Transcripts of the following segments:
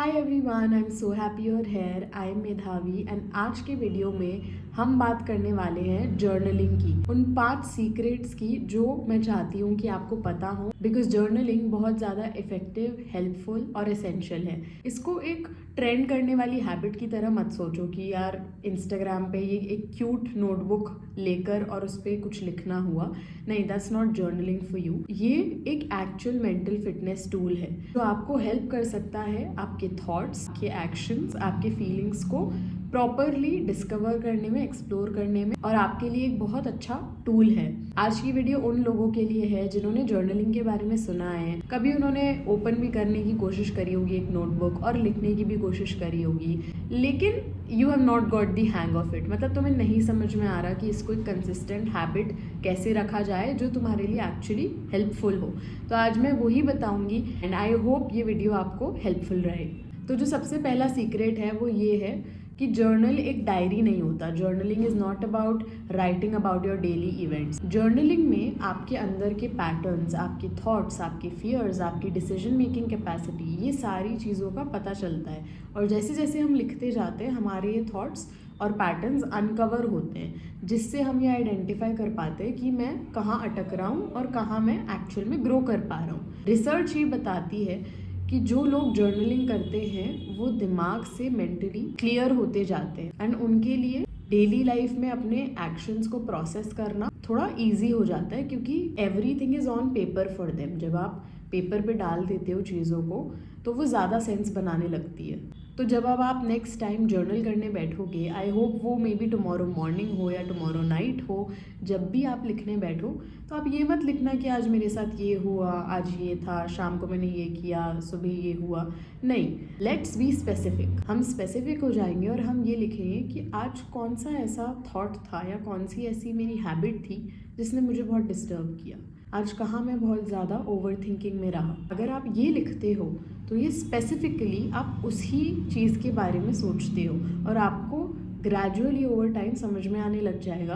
Hi everyone, I am so happy you're here. I am Medhavi and आज के video में हम बात करने वाले हैं जर्नलिंग की, उन 5 सीक्रेट्स की जो मैं चाहती हूँ कि आपको पता हो, बिकॉज जर्नलिंग बहुत ज़्यादा इफेक्टिव, हेल्पफुल और एसेंशियल है। इसको एक ट्रेंड करने वाली हैबिट की तरह मत सोचो कि यार इंस्टाग्राम पे ये एक क्यूट नोटबुक लेकर और उस पर कुछ लिखना हुआ। नहीं, that's not journaling for you. ये एक एक्चुअल मेंटल फिटनेस टूल है जो आपको हेल्प कर सकता है आपके थॉट्स, आपके एक्शंस, आपके फीलिंग्स को प्रॉपरली डिस्कवर करने में, एक्सप्लोर करने में, और आपके लिए एक बहुत अच्छा टूल है। आज की वीडियो उन लोगों के लिए है जिन्होंने जर्नलिंग के बारे में सुना है, कभी उन्होंने ओपन भी करने की कोशिश करी होगी एक नोटबुक और लिखने की भी कोशिश करी होगी, लेकिन you have not got the hang of it. मतलब तुम्हें नहीं समझ में आ रहा कि इसको एक कंसिस्टेंट हैबिट कैसे रखा जाए जो तुम्हारे लिए एक्चुअली हेल्पफुल हो। तो आज मैं वही बताऊंगी एंड आई होप ये वीडियो आपको हेल्पफुल रहे। तो जो सबसे पहला सीक्रेट है वो ये है कि जर्नल एक डायरी नहीं होता। Journaling is not about writing about your daily events. Journaling में आपके अंदर के पैटर्न्स, आपके थॉट्स, आपके फियर्स, आपकी डिसीजन मेकिंग कैपेसिटी, ये सारी चीज़ों का पता चलता है। और जैसे जैसे हम लिखते जाते हैं हमारे ये थॉट्स और पैटर्न्स अनकवर होते हैं, जिससे हम ये आइडेंटिफाई कर पाते हैं कि मैं कहाँ अटक रहा हूँ और कहाँ मैं एक्चुअल में ग्रो कर पा रहा हूँ। रिसर्च ये बताती है कि जो लोग जर्नलिंग करते हैं वो दिमाग से मेंटली क्लियर होते जाते हैं एंड उनके लिए डेली लाइफ में अपने एक्शंस को प्रोसेस करना थोड़ा इजी हो जाता है, क्योंकि everything is on paper for them. जब आप पेपर पे डाल देते हो चीज़ों को तो वो ज़्यादा सेंस बनाने लगती है। तो जब अब आप नेक्स्ट टाइम जर्नल करने बैठोगे, आई होप वो मे बी टुमारो मॉर्निंग हो या टुमारो नाइट हो, जब भी आप लिखने बैठो तो आप ये मत लिखना कि आज मेरे साथ ये हुआ, आज ये था, शाम को मैंने ये किया, सुबह ये हुआ। नहीं, लेट्स बी स्पेसिफिक। हम स्पेसिफिक हो जाएंगे और हम ये लिखेंगे कि आज कौन सा ऐसा थॉट था या कौन सी ऐसी मेरी हैबिट थी जिसने मुझे बहुत डिस्टर्ब किया, आज कहाँ मैं बहुत ज़्यादा ओवर थिंकिंग में रहा। अगर आप ये लिखते हो तो ये स्पेसिफिकली आप उसी चीज़ के बारे में सोचते हो और आपको ग्रेजुअली ओवर टाइम समझ में आने लग जाएगा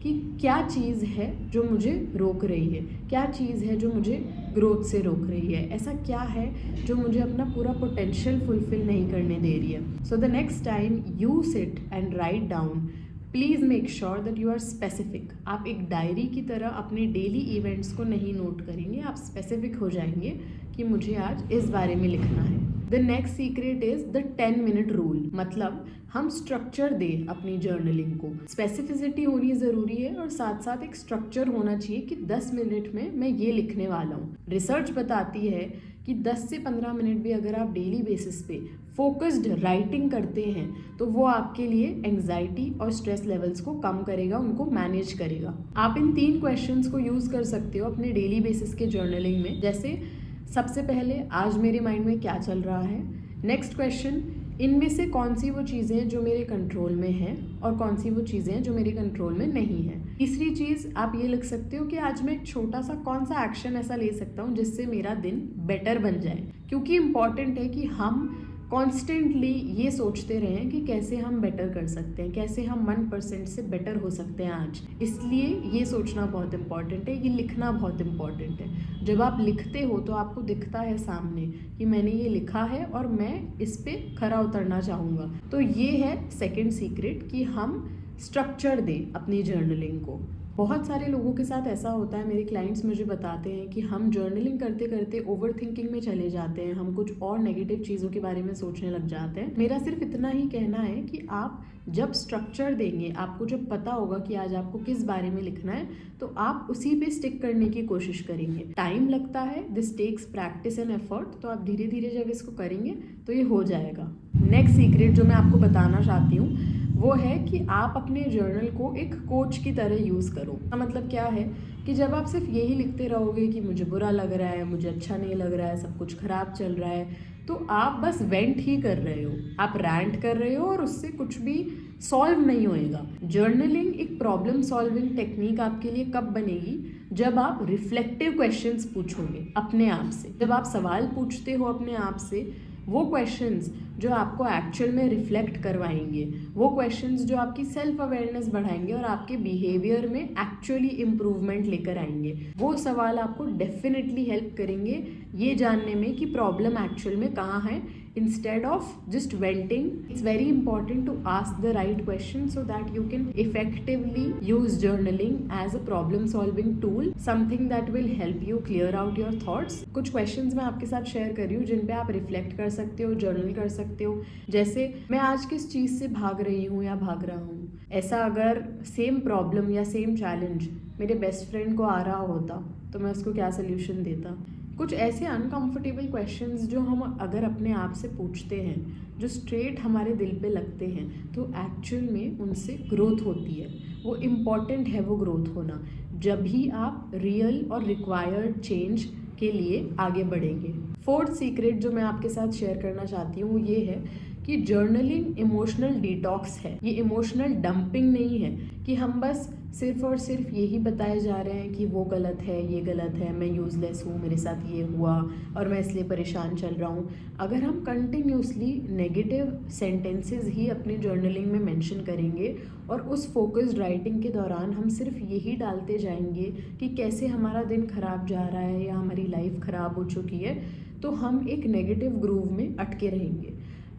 कि क्या चीज़ है जो मुझे रोक रही है, क्या चीज़ है जो मुझे ग्रोथ से रोक रही है, ऐसा क्या है जो मुझे अपना पूरा पोटेंशियल फुलफिल नहीं करने दे रही है। So the next time you sit and write down, please make sure that you are specific. आप एक डायरी की तरह अपने डेली इवेंट्स को नहीं नोट करेंगे, आप स्पेसिफिक हो जाएंगे कि मुझे आज इस बारे में लिखना है। The next secret is the 10 minute rule. मतलब हम स्ट्रक्चर दें अपनी जर्नलिंग को। स्पेसिफिसिटी होनी ज़रूरी है और साथ साथ एक स्ट्रक्चर होना चाहिए कि 10 मिनट में मैं ये लिखने वाला हूँ। रिसर्च बताती है कि 10 से 15 मिनट भी अगर आप डेली बेसिस पे फोकस्ड राइटिंग करते हैं तो वो आपके लिए एंग्जाइटी और स्ट्रेस लेवल्स को कम करेगा, उनको मैनेज करेगा। आप इन 3 क्वेश्चंस को यूज़ कर सकते हो अपने डेली बेसिस के जर्नलिंग में। जैसे सबसे पहले, आज मेरे माइंड में क्या चल रहा है। नेक्स्ट क्वेश्चन, इनमें से कौन सी वो चीज़ें जो मेरे कंट्रोल में हैं और कौन सी वो चीज़ें जो मेरे कंट्रोल में नहीं हैं। तीसरी चीज़ आप ये लिख सकते हो कि आज मैं एक छोटा सा कौन सा एक्शन ऐसा ले सकता हूँ जिससे मेरा दिन बेटर बन जाए, क्योंकि इम्पॉर्टेंट है कि हम कॉन्स्टेंटली ये सोचते रहें कि कैसे हम बेटर कर सकते हैं, कैसे हम 1% से बेटर हो सकते हैं आज। इसलिए ये सोचना बहुत इम्पॉर्टेंट है, ये लिखना बहुत इम्पॉर्टेंट है। जब आप लिखते हो तो आपको दिखता है सामने कि मैंने ये लिखा है और मैं इस पे खरा उतरना चाहूँगा। तो ये है सेकंड सीक्रेट कि हम स्ट्रक्चर दें अपनी जर्नलिंग को। बहुत सारे लोगों के साथ ऐसा होता है, मेरे क्लाइंट्स मुझे बताते हैं कि हम जर्नलिंग करते करते ओवर थिंकिंग में चले जाते हैं, हम कुछ और नेगेटिव चीज़ों के बारे में सोचने लग जाते हैं। मेरा सिर्फ इतना ही कहना है कि आप जब स्ट्रक्चर देंगे, आपको जब पता होगा कि आज आपको किस बारे में लिखना है, तो आप उसी पे स्टिक करने की कोशिश करेंगे। टाइम लगता है, this takes practice and effort, तो आप धीरे धीरे जब इसको करेंगे तो ये हो जाएगा। नेक्स्ट सीक्रेट जो मैं आपको बताना चाहती हूँ वो है कि आप अपने जर्नल को एक कोच की तरह यूज़ करो। का मतलब क्या है कि जब आप सिर्फ यही लिखते रहोगे कि मुझे बुरा लग रहा है, मुझे अच्छा नहीं लग रहा है, सब कुछ खराब चल रहा है, तो आप बस वेंट ही कर रहे हो, आप रैंट कर रहे हो और उससे कुछ भी सॉल्व नहीं होएगा। जर्नलिंग एक प्रॉब्लम सॉल्विंग टेक्निक आपके लिए कब बनेगी, जब आप रिफ्लेक्टिव क्वेश्चंस पूछोगे अपने आप से। जब आप सवाल पूछते हो अपने आप से, वो क्वेश्चंस जो आपको एक्चुअल में रिफ्लेक्ट करवाएंगे, वो क्वेश्चंस जो आपकी सेल्फ अवेयरनेस बढ़ाएंगे और आपके बिहेवियर में एक्चुअली इम्प्रूवमेंट लेकर आएंगे, वो सवाल आपको डेफिनेटली हेल्प करेंगे ये जानने में कि प्रॉब्लम एक्चुअल में कहाँ है, instead of just venting. It's very important to ask the right question so that you can effectively use journaling as a problem solving tool, something that will help you clear out your thoughts. कुछ questions मैं आपके साथ share कर रही हूँ जिन पे आप reflect कर सकते हो, journal कर सकते हो। जैसे मैं आज किस चीज़ से भाग रही हूँ या भाग रहा हूँ। ऐसा अगर सेम प्रॉब्लम या सेम चैलेंज मेरे बेस्ट फ्रेंड को आ रहा होता तो मैं उसको क्या सोल्यूशन देता। कुछ ऐसे अनकंफर्टेबल क्वेश्चंस जो हम अगर अपने आप से पूछते हैं, जो स्ट्रेट हमारे दिल पे लगते हैं, तो एक्चुअल में उनसे ग्रोथ होती है। वो इम्पॉर्टेंट है वो ग्रोथ होना, जब भी आप रियल और रिक्वायर्ड चेंज के लिए आगे बढ़ेंगे। फोर्थ सीक्रेट जो मैं आपके साथ शेयर करना चाहती हूँ ये है कि जर्नलिंग इमोशनल डिटॉक्स है। ये इमोशनल डंपिंग नहीं है कि हम बस सिर्फ और सिर्फ यही बताए जा रहे हैं कि वो गलत है, ये गलत है, मैं यूज़लेस हूँ, मेरे साथ ये हुआ और मैं इसलिए परेशान चल रहा हूँ। अगर हम कंटिन्यूसली नेगेटिव सेंटेंसेस ही अपने जर्नलिंग में मेंशन करेंगे और उस फोकस्ड राइटिंग के दौरान हम सिर्फ यही डालते जाएंगे कि कैसे हमारा दिन ख़राब जा रहा है या हमारी लाइफ ख़राब हो चुकी है, तो हम एक नेगेटिव ग्रूव में अटके रहेंगे।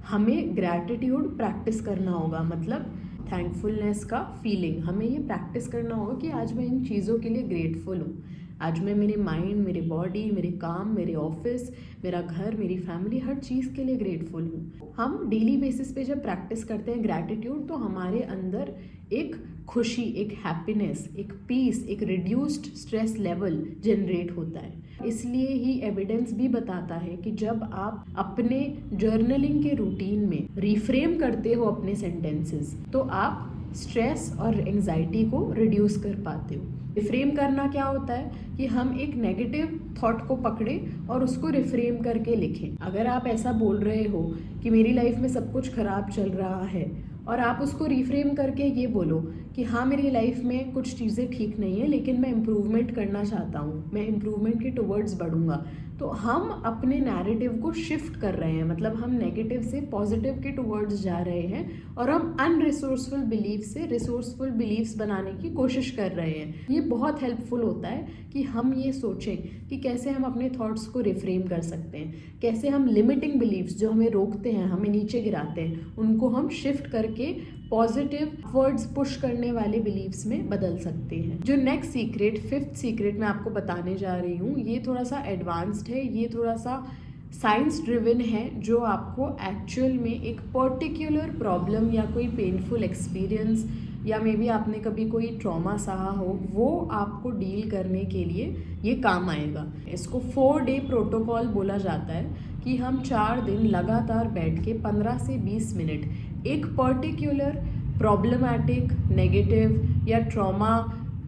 हमें ग्रैटिट्यूड प्रैक्टिस करना होगा, मतलब थैंकफुलनेस का फीलिंग। हमें ये प्रैक्टिस करना होगा कि आज मैं इन चीज़ों के लिए ग्रेटफुल हूँ। आज मैं मेरे माइंड, मेरे बॉडी, मेरे काम, मेरे ऑफिस, मेरा घर, मेरी फैमिली, हर चीज़ के लिए ग्रेटफुल हूँ। हम डेली बेसिस पे जब प्रैक्टिस करते हैं ग्रैटिट्यूड, तो हमारे अंदर एक खुशी, एक हैप्पीनेस, एक पीस, एक रिड्यूस्ड स्ट्रेस लेवल जनरेट होता है। इसलिए ही एविडेंस भी बताता है कि जब आप अपने जर्नलिंग के रूटीन में रिफ्रेम करते हो अपने सेंटेंसेस, तो आप स्ट्रेस और एंजाइटी को रिड्यूस कर पाते हो। रिफ्रेम करना क्या होता है कि हम एक नेगेटिव थॉट को पकड़ें और उसको रिफ्रेम करके लिखें। अगर आप ऐसा बोल रहे हो कि मेरी लाइफ में सब कुछ खराब चल रहा है और आप उसको रिफ्रेम करके ये बोलो कि हाँ, मेरी लाइफ में कुछ चीज़ें ठीक नहीं है लेकिन मैं इम्प्रूवमेंट करना चाहता हूँ, मैं इम्प्रूवमेंट के टुवर्ड्स बढ़ूँगा, तो हम अपने नैरेटिव को शिफ्ट कर रहे हैं। मतलब हम नेगेटिव से पॉजिटिव के टुवर्ड्स जा रहे हैं और हम अनरिसोर्सफुल बिलीफ से रिसोर्सफुल बिलीव्स बनाने की कोशिश कर रहे हैं। ये बहुत हेल्पफुल होता है कि हम ये सोचें कि कैसे हम अपने थॉट्स को रिफ्रेम कर सकते हैं, कैसे हम लिमिटिंग बिलीव्स जो हमें रोकते हैं, हमें नीचे गिराते हैं, उनको हम शिफ्ट करके पॉजिटिव वर्ड्स पुश करने वाले बिलीव्स में बदल सकते हैं। जो नेक्स्ट सीक्रेट, फिफ्थ सीक्रेट मैं आपको बताने जा रही हूँ, ये थोड़ा सा एडवांस्ड है, ये थोड़ा सा साइंस ड्रिवन है, जो आपको एक्चुअल में एक पर्टिकुलर प्रॉब्लम या कोई पेनफुल एक्सपीरियंस या मे बी आपने कभी कोई ट्रॉमा सहा हो, वो आपको डील करने के लिए ये काम आएगा। इसको 4 डे प्रोटोकॉल बोला जाता है कि हम 4 दिन लगातार बैठ के 15 से 20 मिनट एक पर्टिकुलर प्रॉब्लमैटिक, नेगेटिव या ट्रॉमा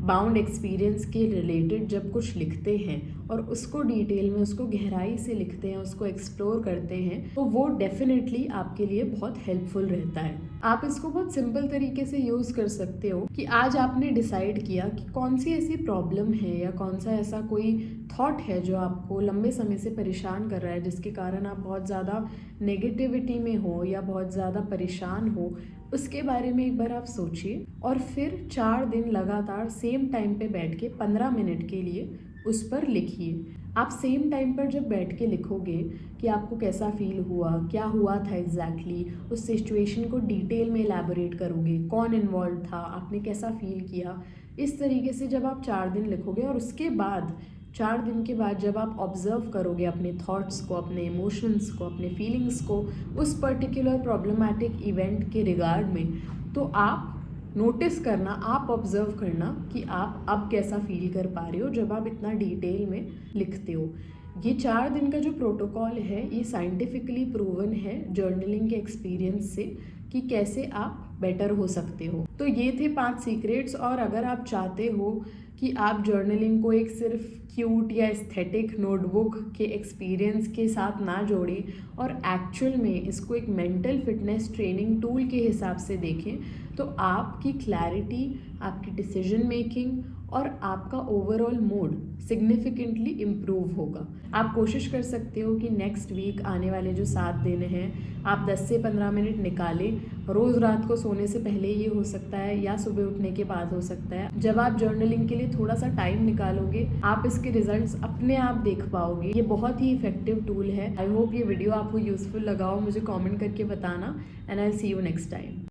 बाउंड एक्सपीरियंस के रिलेटेड जब कुछ लिखते हैं और उसको डिटेल में, उसको गहराई से लिखते हैं, उसको एक्सप्लोर करते हैं, तो वो डेफिनेटली आपके लिए बहुत हेल्पफुल रहता है। आप इसको बहुत सिंपल तरीके से यूज़ कर सकते हो कि आज आपने डिसाइड किया कि कौन सी ऐसी प्रॉब्लम है या कौन सा ऐसा कोई थॉट है जो आपको लंबे समय से परेशान कर रहा है, जिसके कारण आप बहुत ज़्यादा नेगेटिविटी में हो या बहुत ज़्यादा परेशान हो। उसके बारे में एक बार आप सोचिए और फिर 4 दिन लगातार सेम टाइम पे बैठ के 15 मिनट के लिए उस पर लिखिए। आप सेम टाइम पर जब बैठ के लिखोगे कि आपको कैसा फील हुआ, क्या हुआ था एग्जैक्टली, उस सिचुएशन को डिटेल में एलैबोरेट करोगे, कौन इन्वॉल्व था, आपने कैसा फील किया, इस तरीके से जब आप 4 दिन लिखोगे और उसके बाद 4 दिन के बाद जब आप ऑब्जर्व करोगे अपने थॉट्स को, अपने इमोशंस को, अपने फीलिंग्स को उस पर्टिकुलर प्रॉब्लमैटिक इवेंट के रिगार्ड में, तो आप नोटिस करना, आप ऑब्जर्व करना कि आप अब कैसा फील कर पा रहे हो जब आप इतना डिटेल में लिखते हो। ये 4 दिन का जो प्रोटोकॉल है ये साइंटिफिकली प्रूवन है जर्नलिंग के एक्सपीरियंस से कि कैसे आप बेटर हो सकते हो। तो ये थे 5 सीक्रेट्स। और अगर आप चाहते हो कि आप जर्नलिंग को एक सिर्फ क्यूट या एस्थेटिक नोटबुक के एक्सपीरियंस के साथ ना जोड़ें और एक्चुअल में इसको एक मेंटल फिटनेस ट्रेनिंग टूल के हिसाब से देखें, तो आपकी क्लैरिटी, आपकी डिसीजन मेकिंग और आपका ओवरऑल मूड सिग्निफिकेंटली इम्प्रूव होगा। आप कोशिश कर सकते हो कि नेक्स्ट वीक आने वाले जो 7 दिन हैं आप 10 से 15 मिनट निकालें। रोज़ रात को सोने से पहले ये हो सकता है या सुबह उठने के बाद हो सकता है। जब आप जर्नलिंग के लिए थोड़ा सा टाइम निकालोगे आप इसके रिजल्ट्स अपने आप देख पाओगे। ये बहुत ही इफेक्टिव टूल है। आई होप ये वीडियो आपको यूजफुल लगा हो। मुझे कमेंट करके बताना and I will see you next time.